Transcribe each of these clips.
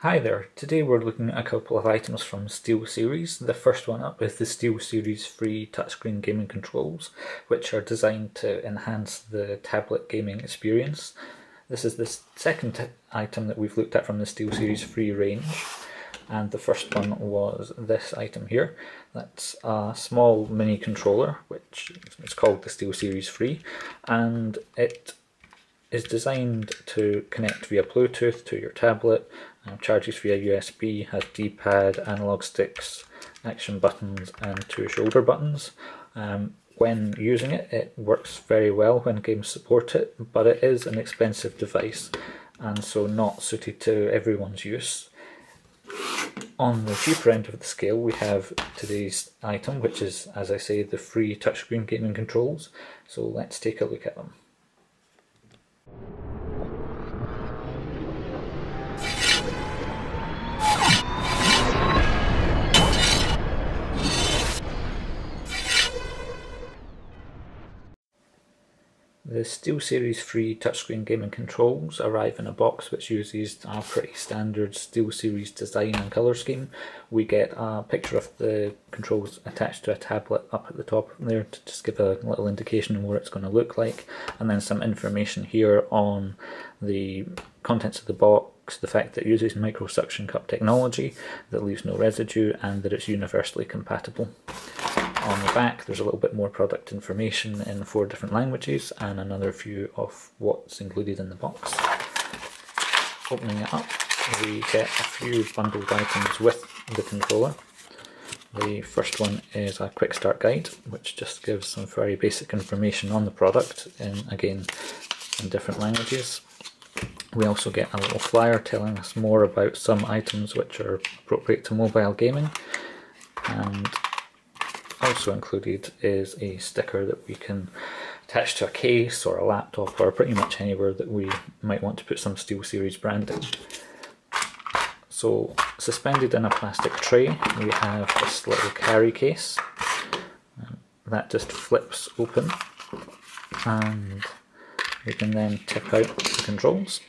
Hi there, today we're looking at a couple of items from SteelSeries. The first one up is the SteelSeries free touchscreen gaming controls, which are designed to enhance the tablet gaming experience. This is the second item that we've looked at from the SteelSeries free range, and the first one was this item here. That's a small mini controller, which is called the SteelSeries free, and it is designed to connect via Bluetooth to your tablet, charges via USB, has D-pad, analog sticks, action buttons and two shoulder buttons. When using it, it works very well when games support it, but it is an expensive device and so not suited to everyone's use. On the cheaper end of the scale, we have today's item, which is, as I say, the free touchscreen gaming controls. So let's take a look at them. The SteelSeries free touchscreen gaming controls arrive in a box which uses a pretty standard SteelSeries design and colour scheme. We get a picture of the controls attached to a tablet up at the top there to just give a little indication of what it's going to look like, and then some information here on the contents of the box, the fact that it uses micro suction cup technology that leaves no residue, and that it's universally compatible. On the back there's a little bit more product information in 4 different languages and another view of what's included in the box. Opening it up, we get a few bundled items with the controller. The first one is a quick start guide, which just gives some very basic information on the product, again in different languages. We also get a little flyer telling us more about some items which are appropriate to mobile gaming, and also included is a sticker that we can attach to a case or a laptop or pretty much anywhere that we might want to put some SteelSeries branding. So suspended in a plastic tray we have this little carry case that just flips open, and we can then tip out the controls.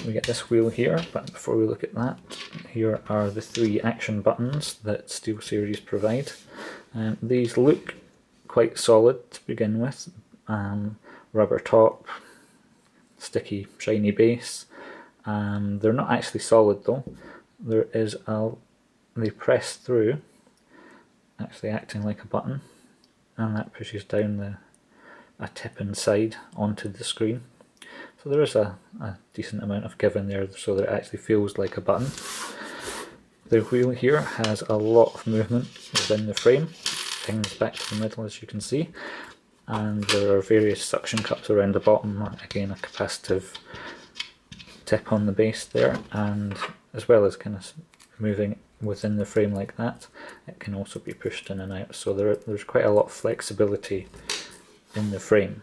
We get this wheel here, but before we look at that, here are the 3 action buttons that SteelSeries provide. These look quite solid to begin with. Rubber top, sticky shiny base. They're not actually solid though. They press through, actually acting like a button, and that pushes down a tip inside onto the screen. So there is a decent amount of give in there so that it actually feels like a button. The wheel here has a lot of movement within the frame, pings back to the middle as you can see, and there are various suction cups around the bottom, again a capacitive tip on the base there, and as well as kind of moving within the frame like that, it can also be pushed in and out, so there's quite a lot of flexibility in the frame.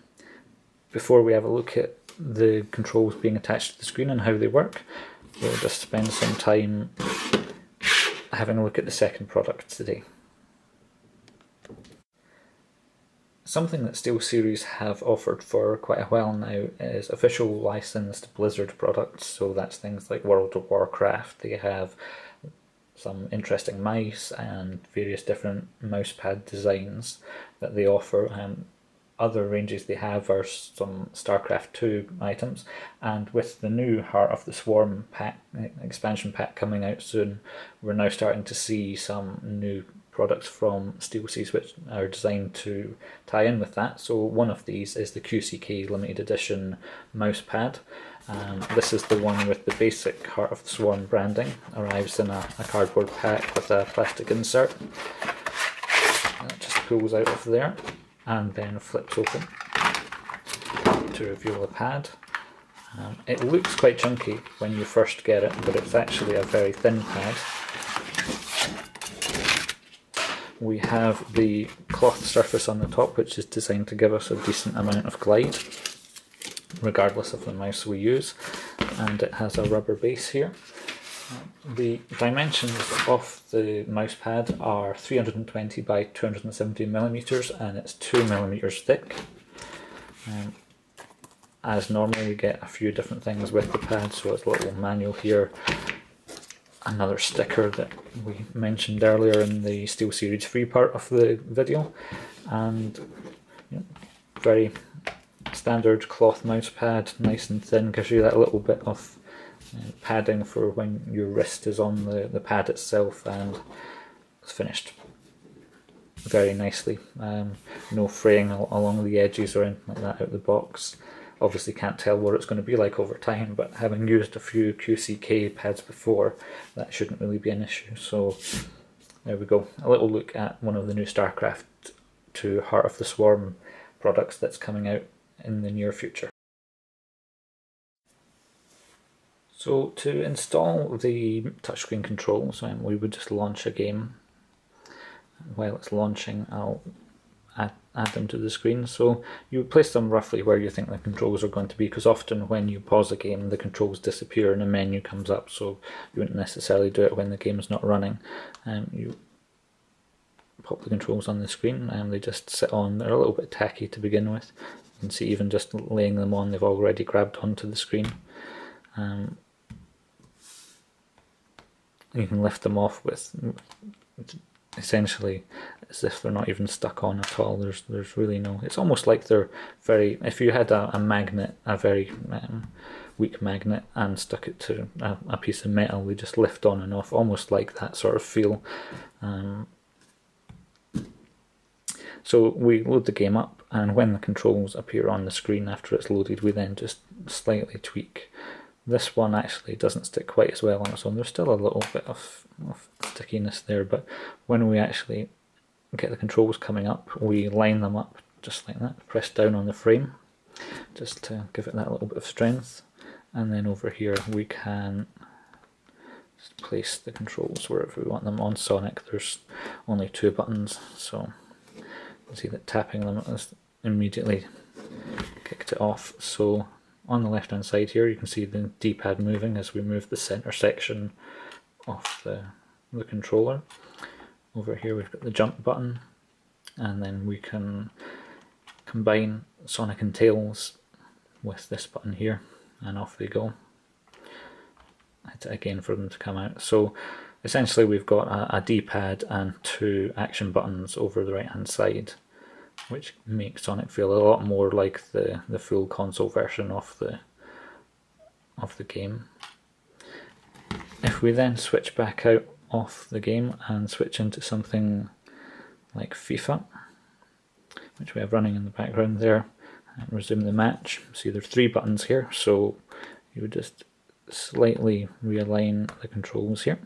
Before we have a look at the controls being attached to the screen and how they work, we'll just spend some time having a look at the second product today. Something that SteelSeries have offered for quite a while now is official licensed Blizzard products, so that's things like World of Warcraft. They have some interesting mice and various different mousepad designs that they offer. Other ranges they have are some StarCraft 2 items, and with the new Heart of the Swarm pack, expansion pack coming out soon, we're now starting to see some new products from SteelSeries which are designed to tie in with that. So one of these is the QcK limited edition mousepad. This is the one with the basic Heart of the Swarm branding, arrives in a cardboard pack with a plastic insert. It just pulls out of there and then flips open to reveal the pad. It looks quite chunky when you first get it, but it's actually a very thin pad. We have the cloth surface on the top, which is designed to give us a decent amount of glide, regardless of the mouse we use, and it has a rubber base here. The dimensions of the mousepad are 320 by 270 millimeters, and it's 2 millimeters thick. as normal, we get a few different things with the pad. So it's a little manual here, another sticker that we mentioned earlier in the SteelSeries free part of the video, and very standard cloth mouse pad, nice and thin, gives you that little bit of padding for when your wrist is on the pad itself, and it's finished very nicely. No fraying along the edges or anything like that out the box. Obviously can't tell what it's going to be like over time, but having used a few QcK pads before, that shouldn't really be an issue. So there we go, a little look at one of the new StarCraft 2 Heart of the Swarm products that's coming out in the near future. So to install the touchscreen controls, we would just launch a game. While it's launching, I'll add them to the screen. So you place them roughly where you think the controls are going to be, because often when you pause a game the controls disappear and a menu comes up, so you wouldn't necessarily do it when the game's not running. You pop the controls on the screen and they just sit on. They're a little bit tacky to begin with. You can see even just laying them on, they've already grabbed onto the screen. You can lift them off with essentially as if they're not even stuck on at all. There's really no, it's almost like they're very, if you had a magnet, a very weak magnet, and stuck it to a piece of metal, they just lift on and off, almost like that sort of feel. So we load the game up, and when the controls appear on the screen after it's loaded, we then just slightly tweak. This one actually doesn't stick quite as well on its own. There's still a little bit of stickiness there, but when we actually get the controls coming up, we line them up just like that, press down on the frame just to give it that little bit of strength, and then over here we can just place the controls wherever we want them. On Sonic there's only 2 buttons, so you can see that tapping them has immediately kicked it off. So on the left hand side here you can see the D-pad moving as we move the center section of the controller. Over here we've got the jump button, and then we can combine Sonic and Tails with this button here, and off they go. Hit it again for them to come out. So essentially we've got a D-pad and 2 action buttons over the right hand side, which makes Sonic feel a lot more like the full console version of the game. If we then switch back out of the game and switch into something like FIFA, which we have running in the background there, and resume the match, see there's 3 buttons here, so you would just slightly realign the controls here.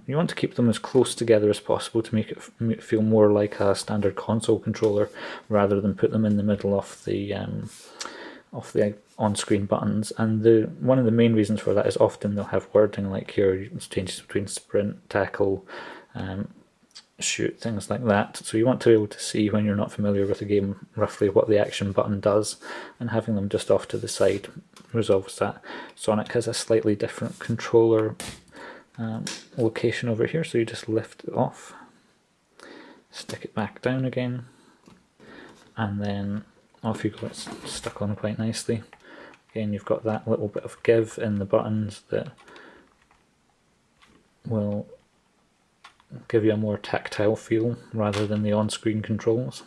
You want to keep them as close together as possible to make it feel more like a standard console controller, rather than put them in the middle of the on-screen buttons. And one of the main reasons for that is often they'll have wording like here, it changes between sprint, tackle, shoot, things like that. So you want to be able to see, when you're not familiar with the game, roughly what the action button does, and having them just off to the side resolves that. Sonic has a slightly different controller location over here, so you just lift it off, stick it back down again, and then off you go. It's stuck on quite nicely. Again, you've got that little bit of give in the buttons that will give you a more tactile feel rather than the on-screen controls.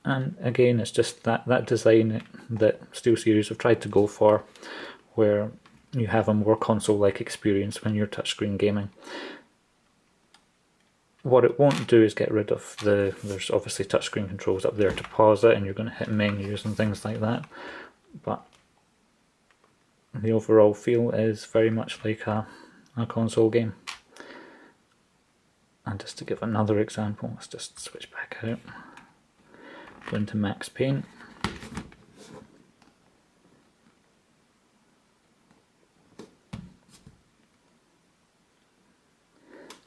And again, it's just that design that SteelSeries have tried to go for, where you have a more console-like experience when you're touchscreen gaming. What it won't do is get rid of there's obviously touchscreen controls up there to pause it, and you're going to hit menus and things like that, but the overall feel is very much like a console game. And just to give another example, let's just switch back out, go into Max Paint.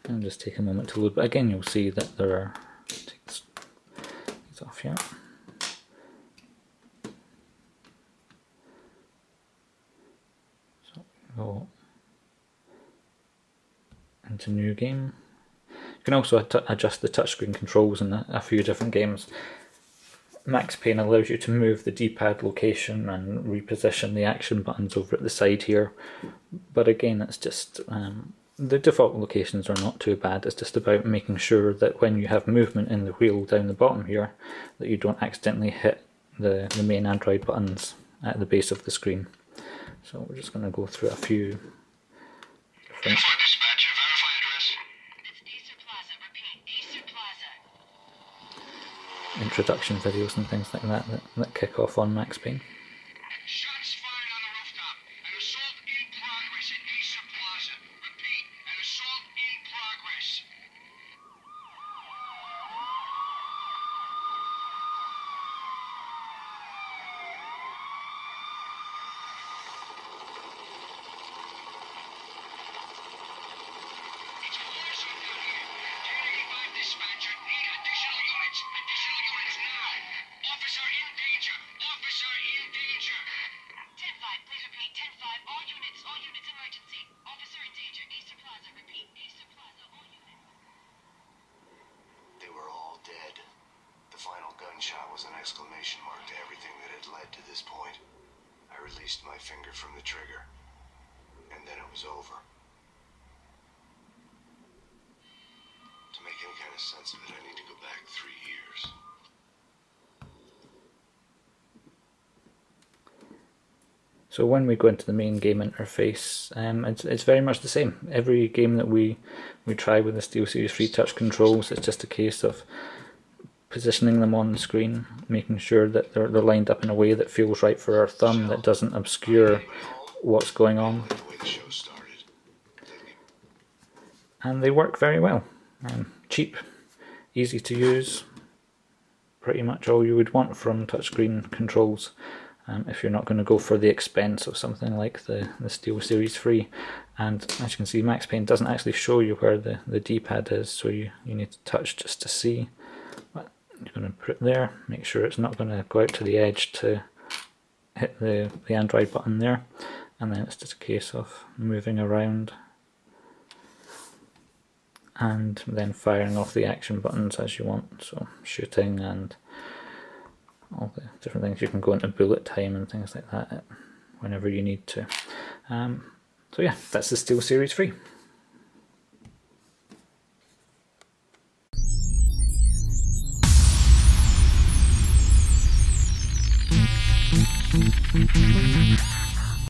And just take a moment to load, but again you'll see that there are, take these off here. So go into new game. You can also adjust the touchscreen controls in a few different games. Max Payne allows you to move the D-pad location and reposition the action buttons over at the side here, but again it's just the default locations are not too bad. It's just about making sure that when you have movement in the wheel down the bottom here that you don't accidentally hit the main Android buttons at the base of the screen. So we're just going to go through a few different introduction videos and things like that that kick off on Max Payne. Shots fired on the rooftop. An assault in progress at Acer Plaza. Repeat, an assault in progress. It's a war zone down here. K-95 dispatcher, need additional units. Additional units now. Officer in danger. Officer in danger. 10-5, please repeat. 10-5, all units emergency. Officer in danger, Acer Plaza, repeat. Acer Plaza, all units. They were all dead. The final gunshot was an exclamation mark to everything that had led to this point. I released my finger from the trigger, and then it was over. To make any kind of sense of it, I need to go back 3 years. So when we go into the main game interface, it's very much the same. Every game that we try with the SteelSeries free touch controls, it's just a case of positioning them on the screen, making sure that they're lined up in a way that feels right for our thumb, that doesn't obscure what's going on. The way the show started. And they work very well. Cheap, easy to use, pretty much all you would want from touchscreen controls. If you're not going to go for the expense of something like the SteelSeries free. And as you can see, Max Payne doesn't actually show you where the D-pad is, so you need to touch just to see. But you're going to put it there, make sure it's not going to go out to the edge to hit the Android button there, and then it's just a case of moving around and then firing off the action buttons as you want, so shooting and all the different things. You can go into bullet time and things like that whenever you need to. So yeah, that's the SteelSeries free.